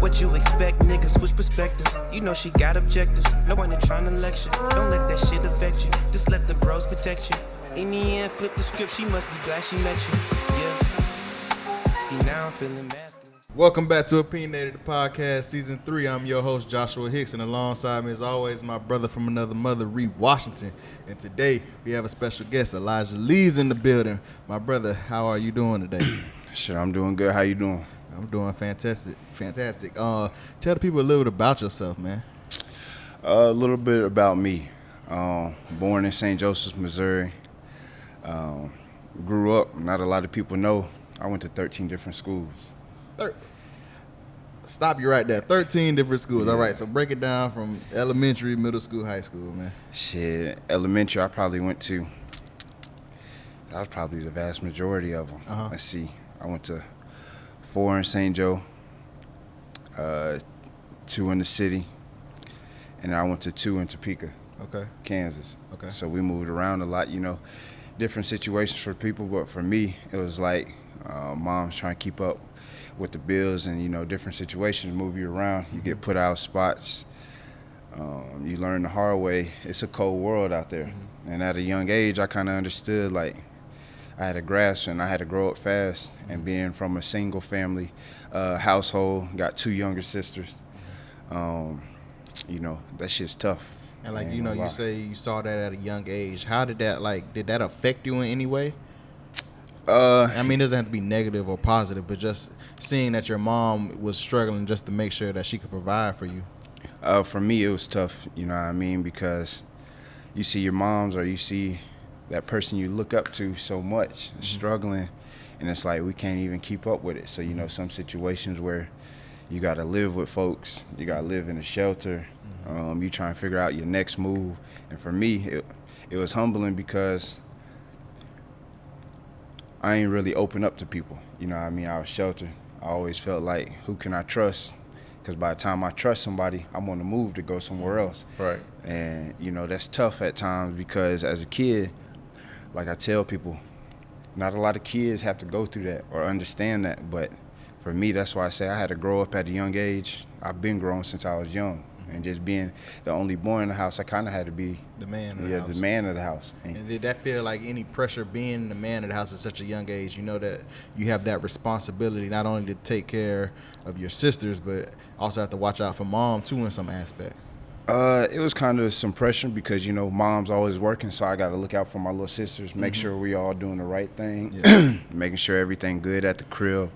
What you expect, nigga, switch perspectives. You know she got objectives. No one ain't trying to lecture. Don't let that shit affect you. Just let the bros protect you. In the end, flip the script. She must be glad she met you. Yeah. See, now I'm feeling masculine. Welcome back to Opinionated, the podcast, season 3. I'm your host, Joshua Hicks, and alongside me, as always, my brother from another mother, Reed Washington. And today, we have a special guest, Elijah Lee's in the building. My brother, how are you doing today? Shit, I'm doing good. How you doing? I'm doing fantastic. Tell the people a little bit about yourself, man. A little bit about me. Born in St. Joseph, Missouri. Grew up, not a lot of people know, I went to 13 different schools. Stop you right there. 13 different schools. Yeah. All right, so break it down from elementary, middle school, high school, man. Shit, elementary, I probably went to, that was probably the vast majority of them. Let's see. I went to 4 in St. Joe, 2 in the city, and I went to 2 in Topeka, Kansas. Okay. So we moved around a lot, you know, different situations for people, but for me, it was like mom's trying to keep up with the bills and, you know, different situations move you around. You get put out spots. You learn the hard way. It's a cold world out there. And at a young age, I kind of understood, like, I had a grasp and I had to grow up fast. And being from a single family household, got 2 younger sisters, you know, that shit's tough. And, like, you know, you say you saw that at a young age. How did that, like, did that affect you in any way? I mean, it doesn't have to be negative or positive, but just seeing that your mom was struggling just to make sure that she could provide for you. For me, it was tough, you know what I mean, because you see your moms or you see that person you look up to so much struggling, and it's like we can't even keep up with it. So, you know, some situations where you got to live with folks, you got to live in a shelter, you try and figure out your next move. And for me, it was humbling because I ain't really open up to people. You know what I mean? I was sheltered. I always felt like, who can I trust? Because by the time I trust somebody, I'm on the move to go somewhere else. Right. And, you know, that's tough at times because as a kid, like I tell people, not a lot of kids have to go through that or understand that. But for me, that's why I say I had to grow up at a young age. I've been grown since I was young. And just being the only boy in the house, I kind of had to be the man of the house. Yeah, the man of the house. And did that feel like any pressure being the man of the house at such a young age? You know that you have that responsibility not only to take care of your sisters, but also have to watch out for mom too in some aspect. It was kind of some pressure because, you know, mom's always working, so I got to look out for my little sisters, make sure we all doing the right thing, making sure everything good at the crib.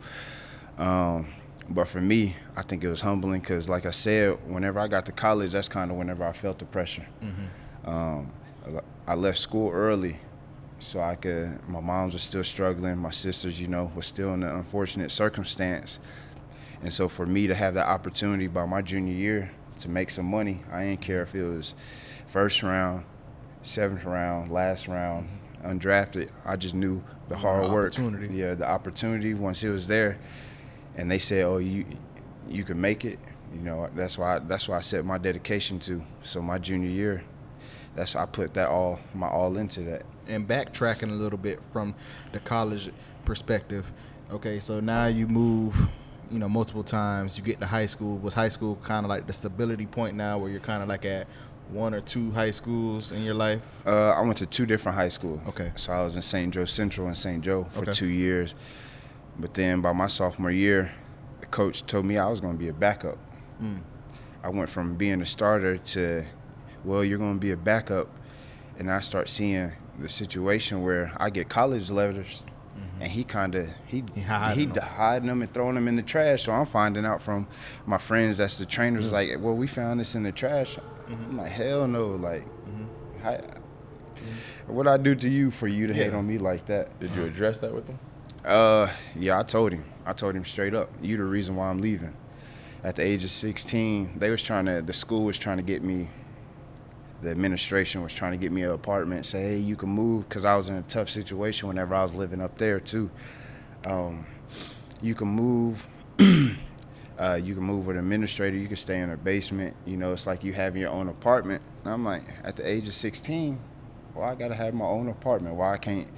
But for me, I think it was humbling because, like I said, whenever I got to college, that's kind of whenever I felt the pressure. I left school early so my moms was still struggling. My sisters, you know, was still in an unfortunate circumstance. And so for me to have that opportunity by my junior year to make some money, I didn't care if it was first round, 7th round, last round, undrafted. I just knew the hard work. Yeah, the opportunity once it was there. And they said, "Oh, you can make it." You know, that's why I set my dedication to. So my junior year, that's why I put my all into that. And backtracking a little bit from the college perspective, okay, so now you move, you know, multiple times. You get to high school. Was high school kind of like the stability point now, where you're kind of like at 1 or 2 high schools in your life? I went to 2 different high schools. Okay. So I was in St. Joe Central and St. Joe for 2 years. But then by my sophomore year, the coach told me I was going to be a backup. I went from being a starter to, well, you're going to be a backup. And I start seeing the situation where I get college letters, and he hiding them and throwing them in the trash. So I'm finding out from my friends that's the trainers, like, well, we found this in the trash. I'm like, hell no. Like, what'd I do to you for you to hate on me like that? Did you address that with them? Yeah, I told him straight up, you the reason why I'm leaving. At the age of 16, the school was trying to get me, the administration was trying to get me an apartment, say, hey, you can move, because I was in a tough situation whenever I was living up there too. You can move, with an administrator, you can stay in a basement, you know, it's like you have your own apartment. And I'm like, at the age of 16, well, I gotta have my own apartment, why I can't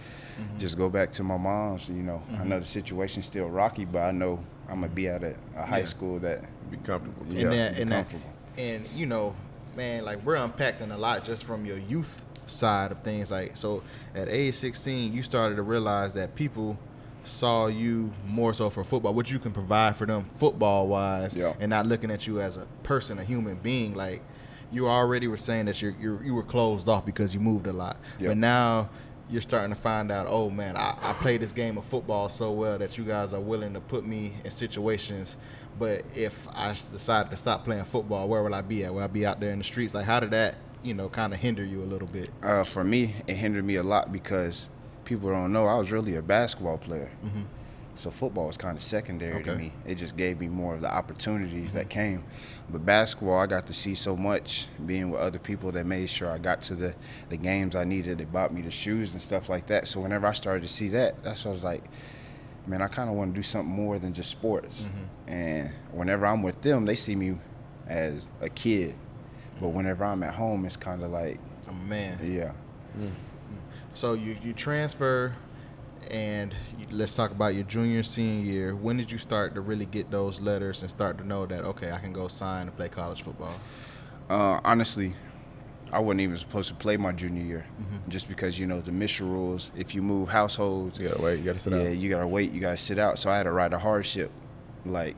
just go back to my mom's, you know. I know the situation's still rocky, but I know I'm gonna be at a high school that Be comfortable. yeah, and be that, comfortable. and you know, man, like we're unpacking a lot just from your youth side of things. Like, so at age 16, you started to realize that people saw you more so for football, what you can provide for them football wise, Yeah. and not looking at you as a person, a human being. Like, you already were saying that you were closed off because you moved a lot, Yeah. but now you're starting to find out, oh man, I play this game of football so well that you guys are willing to put me in situations. But if I decide to stop playing football, where will I be at? Will I be out there in the streets? Like, how did that, kind of hinder you a little bit? For me, it hindered me a lot because people don't know I was really a basketball player. Mm-hmm. So football was kind of secondary to Okay. me. It just gave me more of the opportunities that came. But basketball, I got to see so much being with other people that made sure I got to the games I needed. They bought me the shoes and stuff like that. So whenever I started to see that, that's what I was like, man, I kind of want to do something more than just sports. And whenever I'm with them, they see me as a kid. But whenever I'm at home, it's kind of like, Oh, man. yeah. So you transfer, and let's talk about your junior, senior year. When did you start to really get those letters and start to know that, okay, I can go sign and play college football? Honestly, I wasn't even supposed to play my junior year just because, the mission rules, if you move households, You gotta wait. You gotta sit yeah, down. you got to wait, you got to sit out. So I had to write a hardship. Like,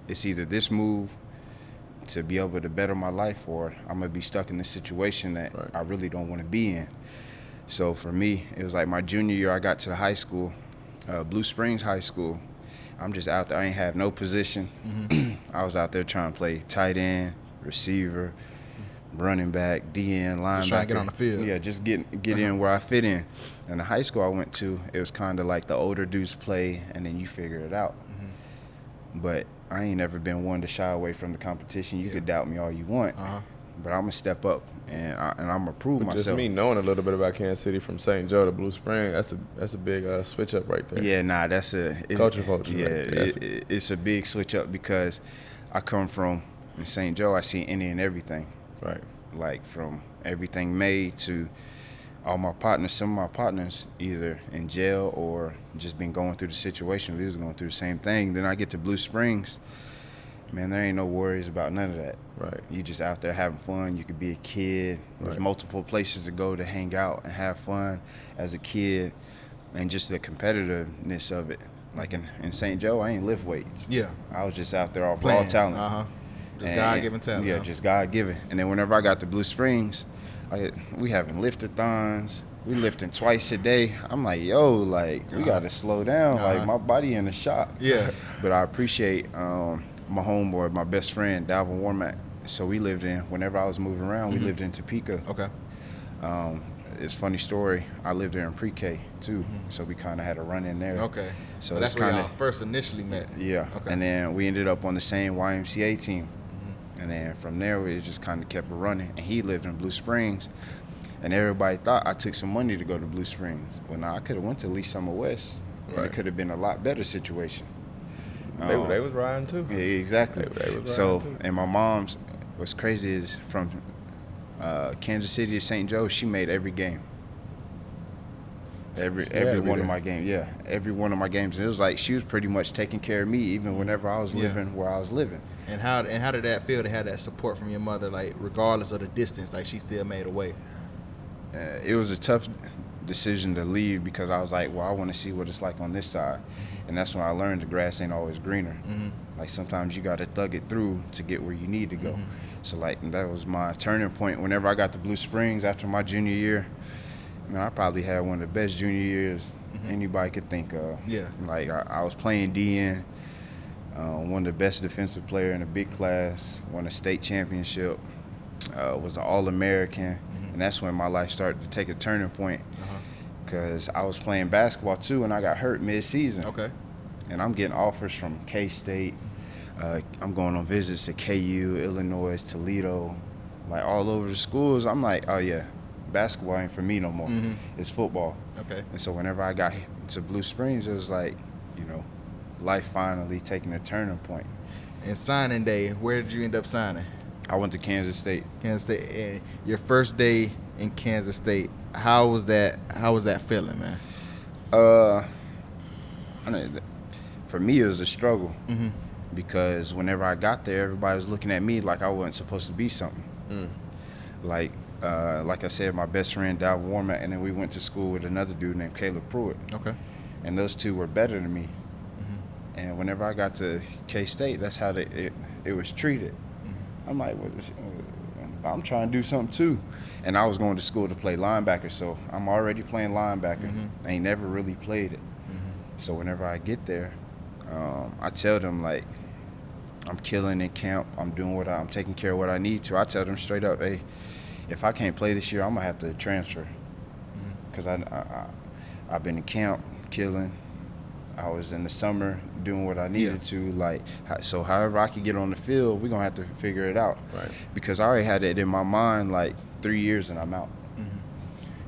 it's either this move to be able to better my life or I'm going to be stuck in this situation that Right. I really don't want to be in. So for me, it was like my junior year, I got to the high school, Blue Springs High School. I'm just out there. I ain't have no position. I was out there trying to play tight end, receiver, running back, DN, linebacker. Just trying to get on the field. Yeah, just get in where I fit in. And the high school I went to, it was kind of like the older dudes play, and then you figure it out. But I ain't never been one to shy away from the competition. You could doubt me all you want, but I'm gonna step up and I'm gonna prove But myself. just me knowing a little bit about Kansas City from St. Joe to Blue Spring, that's a big switch up right there. Yeah, nah, that's Culture, Yeah, right there. it's a big switch up because I come from in St. Joe. I see any and everything, Right. like from everything made to all my partners. Some of my partners either in jail or just been going through the situation. We was going through the same thing. Then I get to Blue Springs. Man, there ain't no worries about none of that. Right. You just out there having fun. You could be a kid. There's Right. multiple places to go to hang out and have fun as a kid, and just the competitiveness of it. Like in St. Joe, I ain't lift weights. Yeah. I was just out there off raw Playing. talent. Just And- God-given talent. Yeah, huh? just God-given. And then whenever I got to Blue Springs, we having liftathons. We lifting twice a day. I'm like, yo, like, we got to slow down. Like, my body in a shock. Yeah. But I appreciate my homeboy, my best friend, Dalvin Warmack. So we lived in, whenever I was moving around, we lived in Topeka. Okay. It's a funny story. I lived there in pre-K, too. So we kind of had a run in there. Okay. So So that's it's where kinda- y'all first initially met. Yeah. Okay. And then we ended up on the same YMCA team. And then from there, we just kind of kept it running. And he lived in Blue Springs. And everybody thought I took some money to go to Blue Springs. Well, no, I could have went to Lee Summer West. And Right. it could have been a lot better situation. They was riding too. Yeah, exactly. They was So, riding, too. and my mom's, what's crazy is from Kansas City to St. Joe, she made every game. Every She had to be one of there. my games, yeah. Every one of my games. And it was like she was pretty much taking care of me even whenever I was Yeah. living where I was living. And how did that feel to have that support from your mother, like regardless of the distance, like she still made a way? It was a tough decision to leave because I was like, well, I want to see what it's like on this side. And that's when I learned the grass ain't always greener. Like sometimes you got to thug it through to get where you need to go. So like that was my turning point. Whenever I got to Blue Springs after my junior year, man, I probably had one of the best junior years anybody could think of. Yeah. Like I was playing DN, one of the best defensive player in a big class, won a state championship, was an All-American. And that's when my life started to take a turning point because I was playing basketball too and I got hurt mid-season. Okay. And I'm getting offers from K-State. I'm going on visits to KU, Illinois, Toledo, like all over the schools. I'm like, oh yeah, basketball ain't for me no more. It's football. Okay. And so whenever I got to Blue Springs, it was like, life finally taking a turning point. And signing day, where did you end up signing? I went to Kansas State. Kansas State. And your first day in Kansas State, how was that feeling, man? I know, for me, it was a struggle because whenever I got there, everybody was looking at me like I wasn't supposed to be something. Like I said, my best friend, Dalvin Warmack, and then we went to school with another dude named Caleb Pruitt. Okay. And those two were better than me. And whenever I got to K-State, that's how it was treated. I'm like, I'm trying to do something too. And I was going to school to play linebacker, so I'm already playing linebacker. I ain't never really played it. So whenever I get there, I tell them, like, I'm killing in camp. I'm doing I'm taking care of what I need to. I tell them straight up, hey, if I can't play this year, I'm gonna have to transfer. Because I've been in camp killing. I was in the summer doing what I needed to. Like, so however I could get on the field, we're gonna have to figure it out. Right. Because I already had it in my mind, like 3 years and I'm out.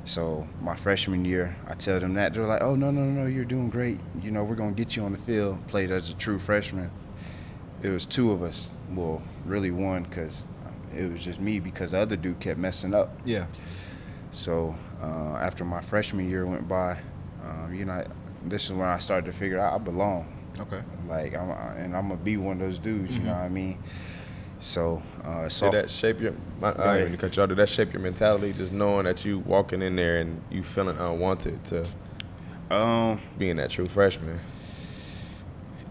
So my freshman year, I tell them that. They're like, oh, no, you're doing great. You know, we're going to get you on the field. Played as a true freshman. It was two of us. Well, really one, because it was just me because the other dude kept messing up. Yeah. So after my freshman year went by, you know, this is when I started to figure out I belong. Okay. Like, I'm going to be one of those dudes, you know what I mean? So, Did that shape your? I didn't mean to cut you off. Did that shape your mentality, just knowing that you walking in there and you feeling unwanted to being that true freshman?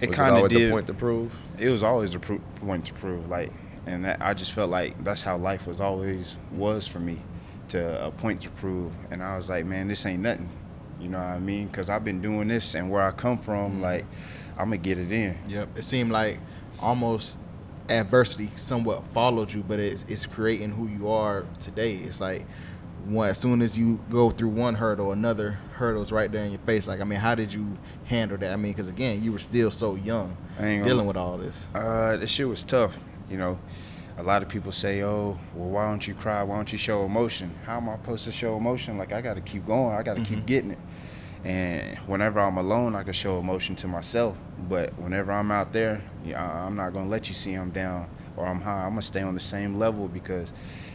It Was kind of always did. the point to prove? It was always a point to prove, like, and that, I just felt like that's how life was for me, to a point to prove. And I was like, man, this ain't nothing, you know what I mean? Because I've been doing this, and where I come from, like, I'm gonna get it in. Yep. It seemed like almost adversity somewhat followed you, but it's creating who you are today. It's like as soon as you go through one hurdle, another hurdle's right there in your face. Like, I mean, how did you handle that? I mean, because again, you were still so young dealing with all this. This shit was tough, you know. A lot of people say, oh, well, why don't you cry? Why don't you show emotion? How am I supposed to show emotion? Like, I got to keep going. I got to keep getting it. And whenever I'm alone, I can show emotion to myself. But whenever I'm out there, I'm not going to let you see I'm down or I'm high. I'm going to stay on the same level, because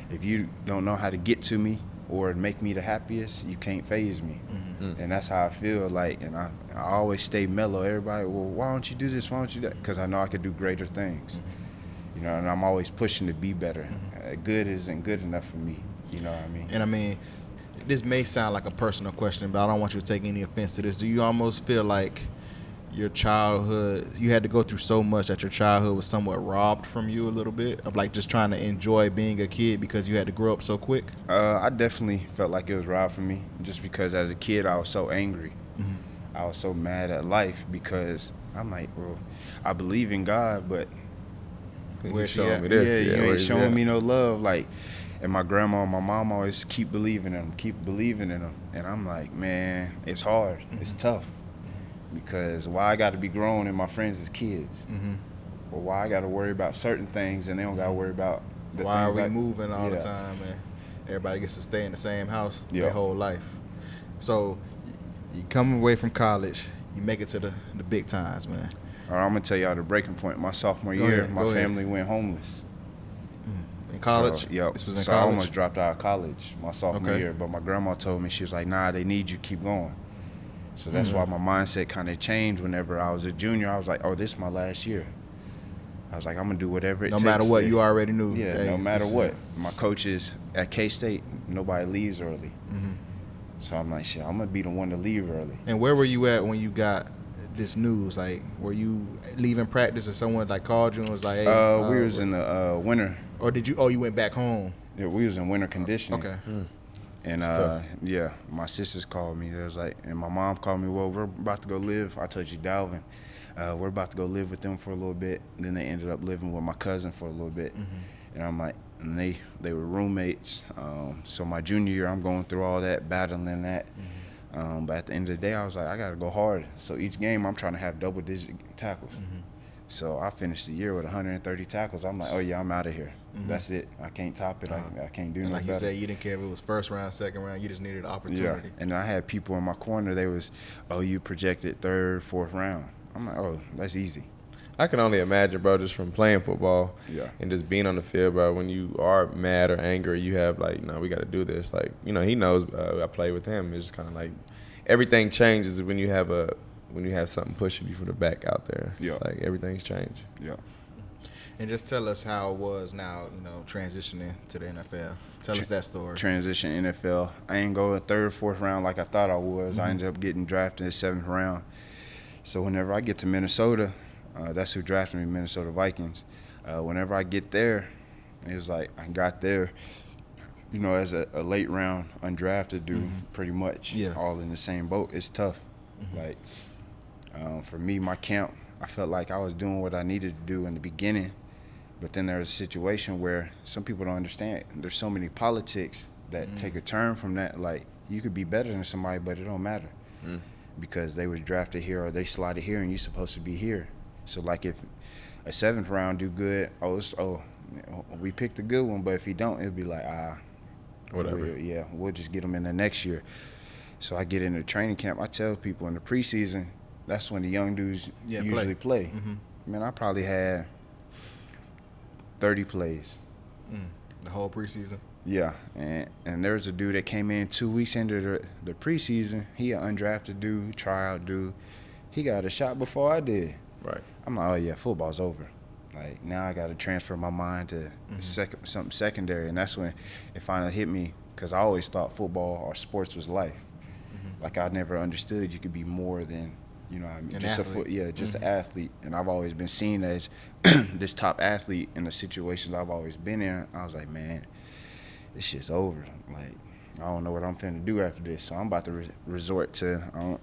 if you don't know how to get to me or make me the happiest, you can't faze me. And that's how I feel. Like, and I always stay mellow. Everybody, well, why don't you do this? Why don't you do that? Because I know I could do greater things. You know, and I'm always pushing to be better. Good isn't good enough for me. You know what I mean? And I mean, this may sound like a personal question, but I don't want you to take any offense to this. Do you almost feel like your childhood, you had to go through so much that your childhood was somewhat robbed from you a little bit, of like just trying to enjoy being a kid because you had to grow up so quick? I definitely felt like it was robbed from me, just because as a kid I was so angry. I was so mad at life, because I'm like, well, I believe in God, but Where's she showing at? me this? you ain't where's showing that? me no love. Like, and my grandma and my mom always keep believing in them. And I'm like, man, it's hard. It's tough. Because why I got to be grown and my friends is kids? Or why I got to worry about certain things and they don't got to worry about the Why are things we moving all the Yeah. time, man? Everybody gets to stay in the same house Yeah. their whole life. So you come away from college, you make it to the big times, man. Or I'm going to tell y'all the breaking point. My sophomore Go year, ahead, my go ahead. family went homeless. In college? So, yep. This was in so I college? almost dropped out of college my sophomore Okay. year. But my grandma told me, she was like, nah, they need you, keep going. So that's why my mindset kind of changed whenever I was a junior. I was like, oh, this is my last year. I was like, I'm going to do whatever it No takes. matter what, you already knew. Yeah, hey, no matter this is what. it. My coaches at K-State, nobody leaves early. So I'm like, shit, I'm going to be the one to leave early. And where were you at when you got this news? Like, were you leaving practice or someone like called you and was like, hey? We was in the winter. Or did you? Oh, you went back home. Yeah, we was in winter conditioning. Okay. And tough. yeah, my sisters called me. They was like, and my mom called me. Well, we're about to go live. I told you, Dalvin. We're about to go live with them for a little bit. And then they ended up living with my cousin for a little bit. And I'm like, and they were roommates. So my junior year, I'm going through all that, battling that. But at the end of the day, I was like, I got to go hard. So each game, I'm trying to have double-digit tackles. So I finished the year with 130 tackles. I'm like, oh, yeah, I'm out of here. That's it. I can't top it. I can't do And no like you better. said, you didn't care if it was first round, second round. You just needed an Yeah, opportunity. and I had people in my corner. They was, oh, you projected third, fourth round. I'm like, oh, that's easy. I can only imagine, bro, just from playing football Yeah. and just being on the field, bro, when you are mad or angry, you have like, no, we got to do this. Like, you know, he knows I play with him. It's just kind of like everything changes when you have a when you have something pushing you from the back out there. Yeah. It's like everything's changed. Yeah. And just tell us how it was now, transitioning to the NFL. Tell us that story. Transition NFL. I ain't go a third, fourth round like I thought I was. I ended up getting drafted in the 7th round. So whenever I get to Minnesota, that's who drafted me, Minnesota Vikings. Whenever I get there, it was like I got there, as a late round undrafted dude, pretty much, all in the same boat. It's tough. Like, for me, my camp, I felt like I was doing what I needed to do in the beginning, but then there's a situation where some people don't understand. There's so many politics that take a turn from that. Like, you could be better than somebody, but it don't matter because they was drafted here or they slotted here and you're supposed to be here. So, like, if a 7th round do good, we picked a good one, but if he don't, it'll be like, whatever. We'll just get him in the next year. So I get into training camp. I tell people in the preseason, that's when the young dudes usually play. Man, I probably had 30 plays. The whole preseason? Yeah, and there's a dude that came in 2 weeks into the preseason. He an undrafted dude, tryout dude. He got a shot before I did. Right. I'm like, oh yeah, football's over. Like, now I got to transfer my mind to something secondary, and that's when it finally hit me, because I always thought football or sports was life. Like, I never understood you could be more than, just athlete. Just an athlete. And I've always been seen as this top athlete in the situations I've always been in. I was like, man, this shit's over. Like, I don't know what I'm finna do after this, so I'm about to resort to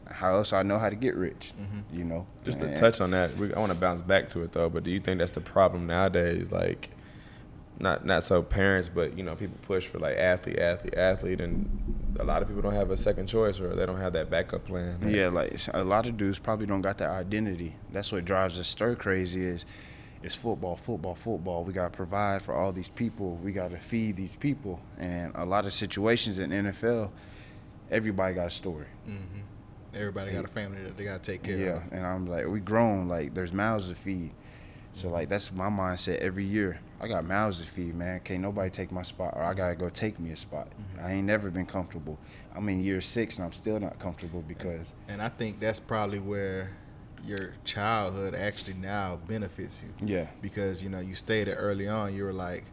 how else I know how to get rich, Just to touch on that, I want to bounce back to it, though, but do you think that's the problem nowadays? Like, not so parents, but, people push for, like, athlete, and a lot of people don't have a second choice or they don't have that backup plan. Right? Yeah, like, a lot of dudes probably don't got that identity. That's what drives us stir crazy is football. We got to provide for all these people. We got to feed these people. And a lot of situations in NFL, everybody got a story. Everybody got a family that they got to take care of. Yeah, and I'm like, we grown. Like, there's mouths to feed. So, like, that's my mindset every year. I got mouths to feed, man. Can't nobody take my spot, or I got to go take me a spot. I ain't never been comfortable. I'm in year 6, and I'm still not comfortable because... And I think that's probably where your childhood actually now benefits you. Yeah. Because, you stated early on, you were like,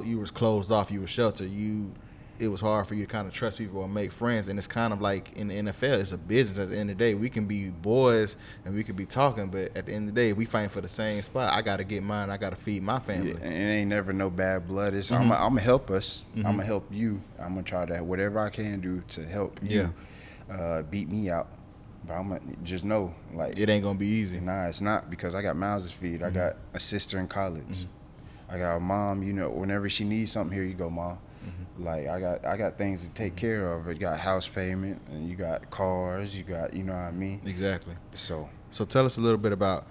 you was closed off, you were sheltered. It was hard for you to kind of trust people or make friends. And it's kind of like in the NFL, it's a business at the end of the day. We can be boys and we can be talking, but at the end of the day, we fighting for the same spot. I got to get mine. I got to feed my family. Yeah, and it ain't never no bad blood. It's I'm going to help us. I'm going to help you. I'm going to try to whatever I can do to help you beat me out. But I'm going to just know, like... It ain't going to be easy. Nah, it's not, because I got mouths to feed. I got a sister in college. I got a mom, whenever she needs something, here you go, Mom. Like, I got things to take care of. You got house payment, and you got cars, you got, you know what I mean? Exactly. So tell us a little bit about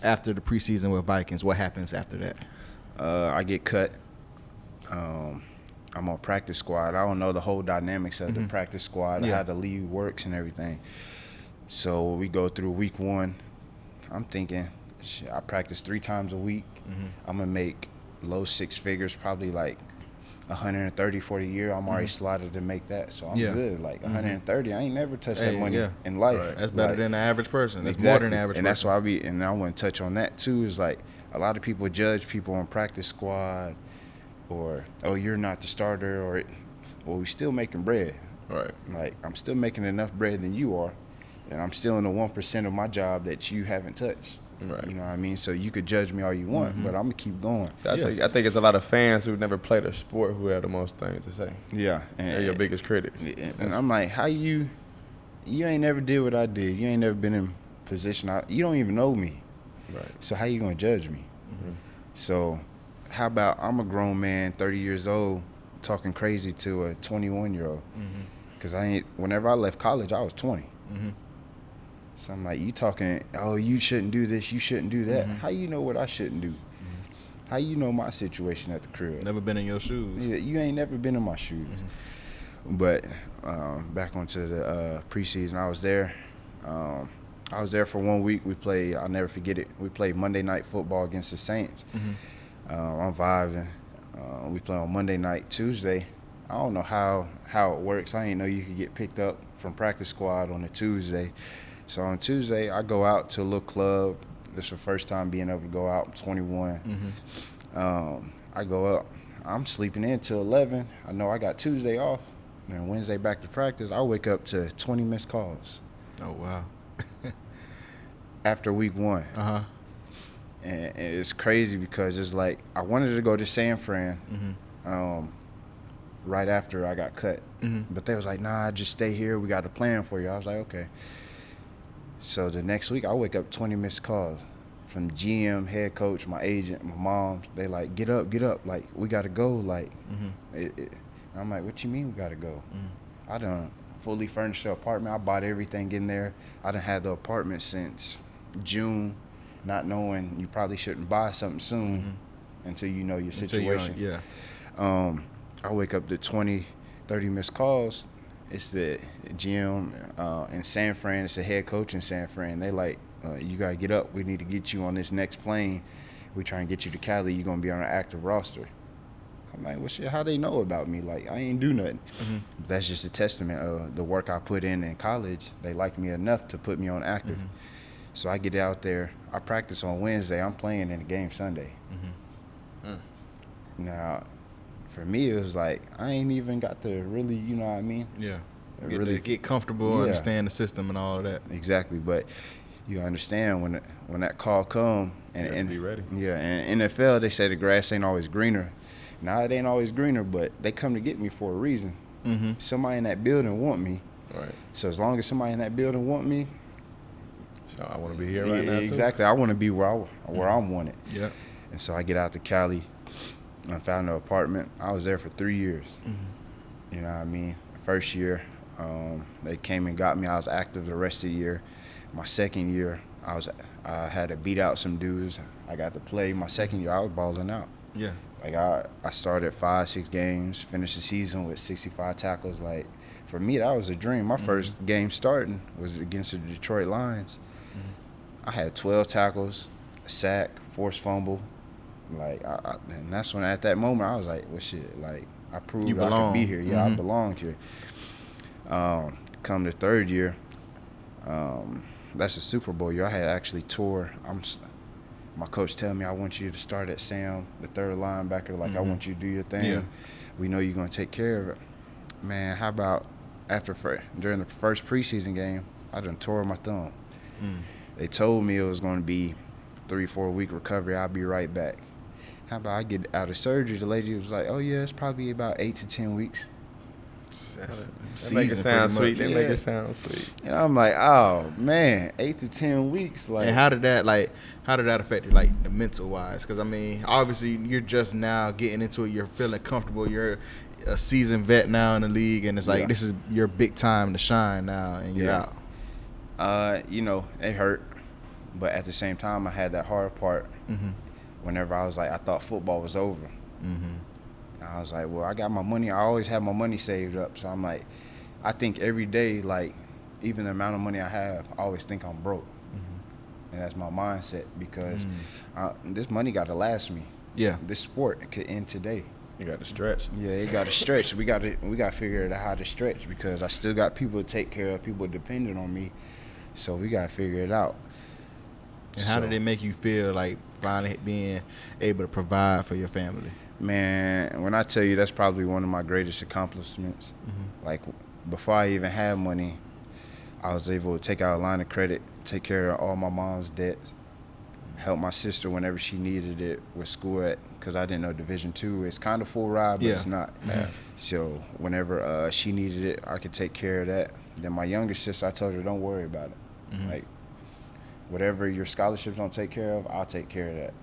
after the preseason with Vikings, what happens after that? I get cut. I'm on practice squad. I don't know the whole dynamics of the practice squad, how the league works and everything. So we go through week 1. I'm thinking, shit, I practice 3 times a week. I'm going to make low 6 figures, probably like 130 for the year. I'm already slotted to make that, so I'm good. Like 130, I ain't never touched that money in life. Right. That's better than the average person. That's exactly. more than the average and person. That's why and I want to touch on that too, is like a lot of people judge people on practice squad, or, oh, you're not the starter, or, well, we still making bread. Right. Like, I'm still making enough bread than you are, and I'm still in the 1% of my job that you haven't touched. Right. You know what I mean? So you could judge me all you want, but I'm gonna keep going. So I think it's a lot of fans who've never played a sport who have the most things to say. Yeah, They're your biggest critics. And I'm like, how you ain't never did what I did. You ain't never been in position. You don't even know me. Right. So how you gonna judge me? So how about I'm a grown man, 30 years old, talking crazy to a 21-year-old? Because whenever I left college, I was 20. So I'm like, you talking, oh, you shouldn't do this, you shouldn't do that. How you know what I shouldn't do? How you know my situation at the crib? Never been in your shoes. Yeah, you ain't never been in my shoes. But back onto the preseason, I was there. I was there for 1 week. We played, I'll never forget it, we played Monday Night Football against the Saints. I'm vibing. We play on Monday night. Tuesday, I don't know how it works. I didn't know you could get picked up from practice squad on a Tuesday. So on Tuesday, I go out to a little club. This is the first time being able to go out. I'm 21. I go up. I'm sleeping in till 11. I know I got Tuesday off. And then Wednesday back to practice. I wake up to 20 missed calls. Oh, wow. After week 1. And it's crazy because it's like I wanted to go to San Fran right after I got cut. But they was like, nah, just stay here. We got a plan for you. I was like, okay. So the next week, I wake up 20 missed calls from GM, head coach, my agent, my mom. They like, get up. Like, we got to go. Like, I'm like, what you mean we got to go? I done fully furnished the apartment. I bought everything in there. I done had the apartment since June, not knowing you probably shouldn't buy something soon until you know your situation. I wake up to 20, 30 missed calls. It's the GM in San Fran. It's the head coach in San Fran. They like, you got to get up. We need to get you on this next plane. We try and get you to Cali. You're going to be on an active roster. I'm like, well, shit, how they know about me? Like, I ain't do nothing. That's just a testament of the work I put in college. They liked me enough to put me on active. So I get out there. I practice on Wednesday. I'm playing in the game Sunday. Now, for me, it was like, I ain't even got to really, you know what I mean? Yeah. Really get comfortable, understand the system and all of that. Exactly. But you understand when that call come. And be ready. Yeah, and NFL, they say the grass ain't always greener. Now, it ain't always greener, but they come to get me for a reason. Somebody in that building want me. Right. So as long as somebody in that building want me, so I want to be here right now, too. Exactly. I want to be where I'm wanted. Yeah. And so I get out to Cali. I found an apartment. I was there for 3 years. You know what I mean? First year, they came and got me. I was active the rest of the year. My second year, I had to beat out some dudes. I got to play. My second year, I was balling out. Yeah. Like I started 5-6 games, finished the season with 65 tackles. Like for me, that was a dream. My first game starting was against the Detroit Lions. I had 12 tackles, a sack, forced fumble. Like and that's when at that moment I was like, well, shit. Like I proved I could be here. Yeah, I belong here. Come the third year, that's the Super Bowl year. I had actually tore. My coach tell me, I want you to start at Sam, the third linebacker. Like, I want you to do your thing. Yeah. We know you're going to take care of it. Man, how about during the first preseason game, I done tore my thumb. They told me it was going to be 3-4 week recovery. I'll be right back. How about I get out of surgery? The lady was like, oh, yeah, it's probably about 8 to 10 weeks. They make it sound sweet. They make it sound sweet. And I'm like, oh man, 8 to 10 weeks. Like, and how did that affect you, like the mental wise? Because I mean, obviously you're just now getting into it. You're feeling comfortable. You're a seasoned vet now in the league, and it's like this is your big time to shine now, and you're out. You know, it hurt, but at the same time, I had that hard part. Whenever I was like, I thought football was over. I was like, well, I got my money. I always have my money saved up. So I'm like, I think every day, like, even the amount of money I have, I always think I'm broke. And that's my mindset because this money got to last me. Yeah. This sport could end today. You got to stretch. Yeah, it got to stretch. We got to figure out how to stretch because I still got people to take care of, people dependent on me. So we got to figure it out. And how did it make you feel, like, finally being able to provide for your family? Man, when I tell you that's probably one of my greatest accomplishments. Like, before I even had money, I was able to take out a line of credit, take care of all my mom's debts, help my sister whenever she needed it with school because I didn't know Division II. It's kind of full ride, but it's not. So whenever she needed it, I could take care of that. Then my younger sister, I told her, don't worry about it. Like, whatever your scholarships don't take care of, I'll take care of that.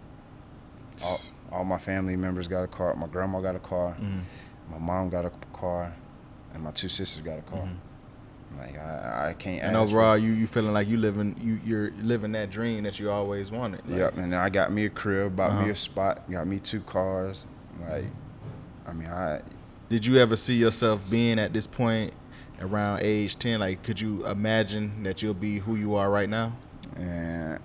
All my family members got a car. My grandma got a car. My mom got a car. And my 2 sisters got a car. Like, I can't ask. And overall, you feeling like you're living that dream that you always wanted. Like. Yep, and I got me a crib, bought me a spot, got me 2 cars. Like, I mean, Did you ever see yourself being at this point around age 10? Like, could you imagine that you'll be who you are right now? And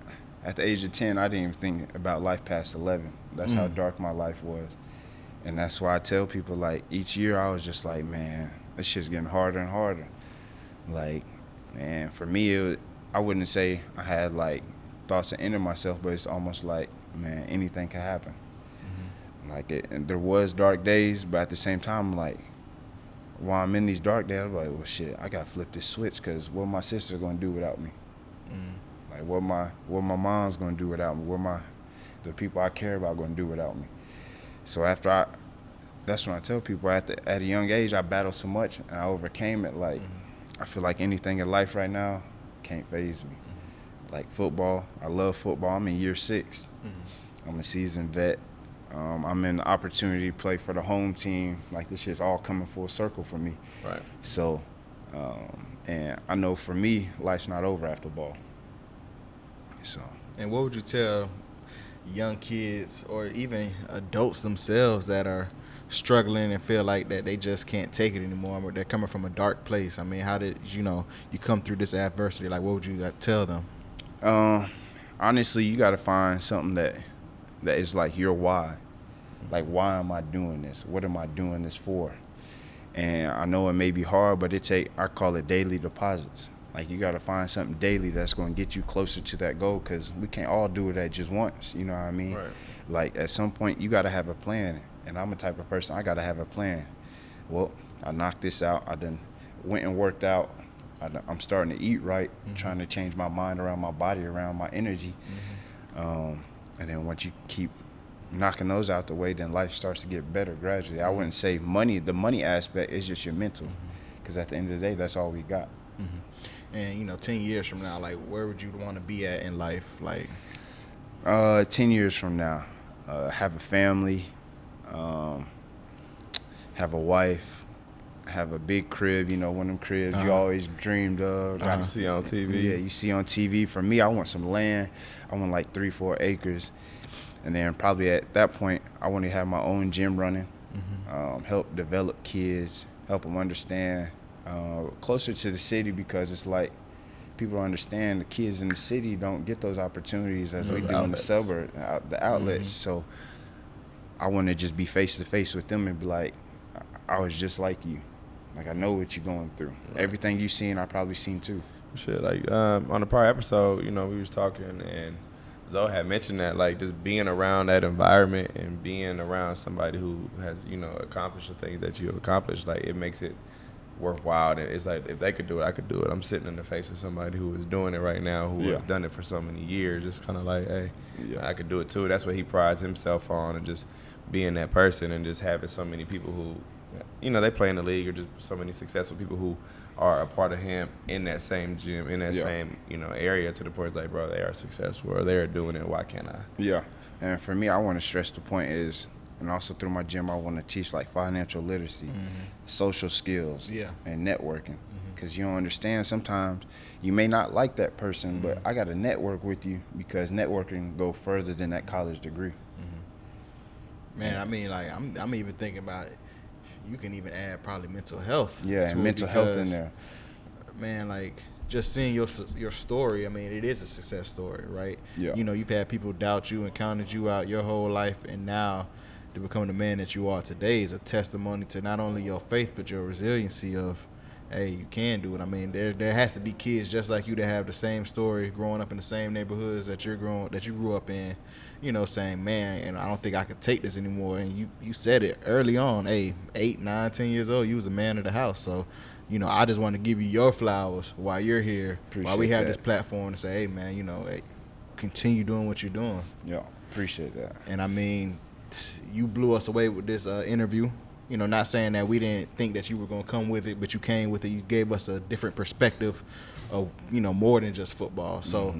at the age of 10, I didn't even think about life past 11. That's how dark my life was. And that's why I tell people, like, each year I was just like, man, this shit's getting harder and harder. Like, man, for me, I wouldn't say I had, like, thoughts of ending myself, but it's almost like, man, anything can happen. Like, and there was dark days, but at the same time, like, while I'm in these dark days, I'm like, well, shit, I got to flip this switch, because what my sister going to do without me? Like, what my mom's going to do without me? The people I care about going to do without me? So that's when I tell people, at a young age, I battled so much, and I overcame it. Like, I feel like anything in life right now can't faze me. Like football, I love football. I'm in year 6. I'm a seasoned vet. I'm in the opportunity to play for the home team. Like, this shit's all coming full circle for me. Right. So, and I know for me, life's not over after ball. So. And what would you tell young kids or even adults themselves that are struggling and feel like that they just can't take it anymore, or they're coming from a dark place? I mean, how did you come through this adversity? Like, what would you tell them? Honestly, you got to find something that is like your why. Like, why am I doing this? What am I doing this for? And I know it may be hard, but I call it daily deposits. Like, you got to find something daily that's going to get you closer to that goal, because we can't all do it at just once. You know what I mean? Right. Like, at some point, you got to have a plan. And I'm a type of person, I got to have a plan. Well, I knocked this out. I done went and worked out. I'm starting to eat right, trying to change my mind around my body, around my energy. And then once you keep knocking those out the way, then life starts to get better gradually. I wouldn't say the money aspect is just your mental, because at the end of the day, that's all we got. And 10 years from now, like, where would you want to be at in life? Like, 10 years from now, have a family, have a wife, have a big crib, one of them cribs you always dreamed of. You see on TV. Yeah, you see on TV. For me, I want some land. I want like 3-4 acres. And then probably at that point, I want to have my own gym running, help develop kids, help them understand, closer to the city, because it's like people don't understand the kids in the city don't get those opportunities as we do in the suburb, the outlets. So I want to just be face to face with them and be like, I was just like you. Like, I know what you're going through. Right. Everything you seen, I probably seen too. Shit, like on the prior episode, we was talking, and Zoe had mentioned that, like, just being around that environment and being around somebody who has, accomplished the things that you have accomplished, like, it makes it worthwhile. And it's like, if they could do it, I could do it. I'm sitting in the face of somebody who is doing it right now, who has done it for so many years. Just kind of like, hey, I could do it too. That's what he prides himself on, and just being that person, and just having so many people who, they play in the league, or just so many successful people who are a part of him in that same gym, in that same, area, to the point it's like, bro, they are successful, or they are doing it. Why can't I? Yeah. And for me, I want to stress the point is, and also through my gym, I want to teach like financial literacy, social skills, and networking. Because you don't understand, sometimes you may not like that person, but I got to network with you, because networking go further than that college degree. Man, I mean, like, I'm even thinking about it. You can even add probably mental health. Yeah, and mental health in there. Man, like, just seeing your story, I mean, it is a success story, right? Yeah. You've had people doubt you and counted you out your whole life, and now to become the man that you are today is a testimony to not only your faith, but your resiliency of, hey, you can do it. I mean, there has to be kids just like you that have the same story, growing up in the same neighborhoods that you grew up in, saying, man, and I don't think I could take this anymore. And you said it early on, hey, 8, 9, 10 years old, you was a man of the house. So, I just want to give you your flowers while you're here, while we have this platform to say, hey, man, hey, continue doing what you're doing. Yeah, appreciate that. And I mean, you blew us away with this interview. Not saying that we didn't think that you were going to come with it, but you came with it. You gave us a different perspective of, more than just football. So,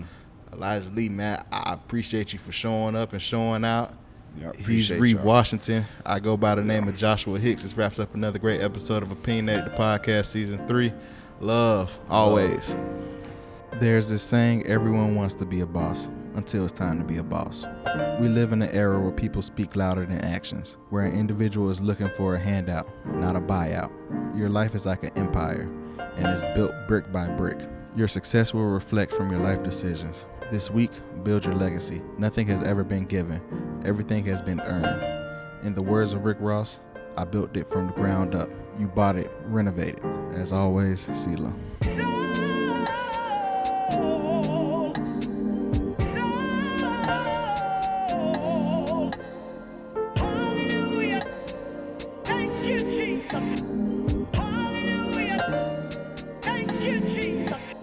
Elijah Lee, man, I appreciate you for showing up and showing out. Yeah, He's Reed Washington. I go by the name of Joshua Hicks. This wraps up another great episode of Opinionated, the podcast, season 3. Love, always. There's this saying, everyone wants to be a boss until it's time to be a boss. We live in an era where people speak louder than actions, where an individual is looking for a handout, not a buyout. Your life is like an empire, and it's built brick by brick. Your success will reflect from your life decisions. This week, build your legacy. Nothing has ever been given. Everything has been earned. In the words of Rick Ross, I built it from the ground up. You bought it, renovated. As always, CeeLo. Hallelujah. Thank you, Jesus. Hallelujah. Thank you, Jesus.